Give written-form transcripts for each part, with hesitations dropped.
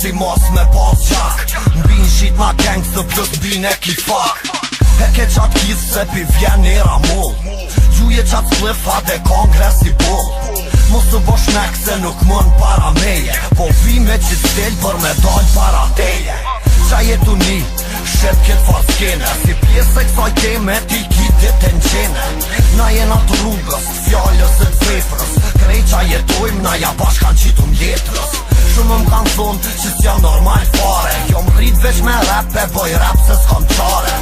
si mos me pas gjak. Mbin shit ma gangster plus mbin e ki fak. E ke qat kis se pi vjen era mull. Gjuje qat splifa dhe kongres i bull. Mos të bosh mek se nuk mën para meje, po vi me që stel për me dal para teje. Qa jetu ni, shet ket faskene, si pjesë e kësaj teme ti kitit të nqene. Na jena të rrugës, fjallës e të vefrës, krej qa jetojmë na ja bashkan qitum letrës. Shumë më kanë thonë që s'ja normal fare, jo më rrit veç me rap e boj rap se s'kom qare.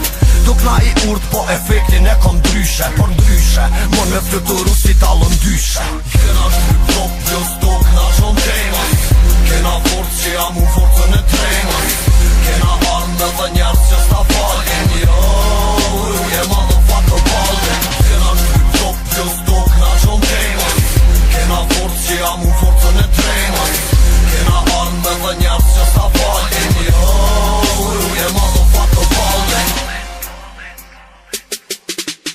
Duk na i urt po efektin e kom dryshe, por ndryshe, mon me fluturu si talën dyshe. Kena shtyp top, jo stok na shon temës, kena forcë që jam unë forcën e tremës. Kena armë dhe njerës që s'ta falin, jo, je motherfucker ballin. Kena shtyp top, jo stok na shon temës, kena forcë që jam unë forcën e tremës. Kena armë dhe njerës që s'ta falin, jo, je motherfucker ballin.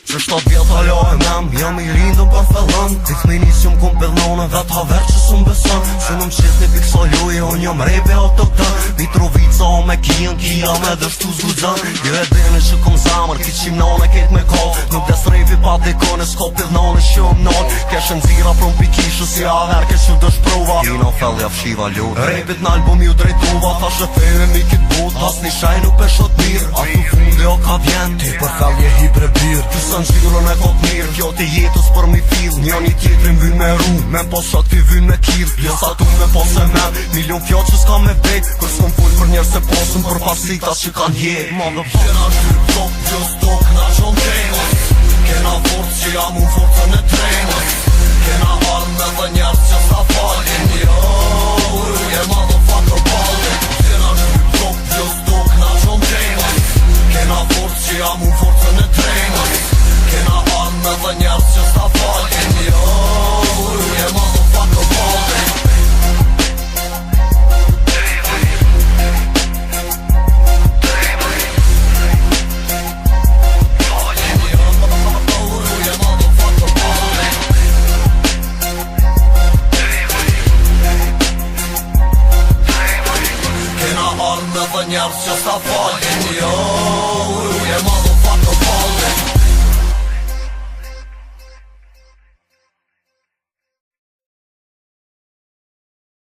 Që 7 vjeta lojë mem, jam i rindëm për fellën. Ti fmini që m'kom pëllone, vet haver që s'm beson. Që në m'qesni pi kësa loje, unë jam repe autokton. Mitrovica o me kijen, kia me dhe shtu zgudzën. Jo e dene që kom zamër, ki qim nane ket me kall. Nuk des repi pa dekone, s'ko pëllone shumë nal. Kesh nëzira prom pikishë, si aver ke që dësh prova. Kina fellja fshiva ljote, repit në album ju drejtova. Thash e fejme mi kit bot, as një shaj nuk peshot mirë. A tu fundi o ka vjen, ti për fellje hibre birë. Në gjyrën e kot mirë, kjo të jetës për mi fil. Njoni tjetrin vyn me ru, me posat ti vyn me kill. Jesa tu me pos e men, milion fjallë që s'ka me bejt. Kër s'kom full për njerë se posën për parsitas që kan jet. Kena shtyp top, jo stok na shon temës, kena forcë që jam unë forcën e tremës. Kena armë dhe njerës që s'ta falin, jo, je motherfucker ballin. Kena shtyp top, jo stok na shon temës, kena forcë që jam unë forcën e tremës. Kena armë dhe njerës që s'ta falin, jo, je motherfucker ballin. Kena armë dhe njerës që s'ta falin, jo, je motherfucker ballin.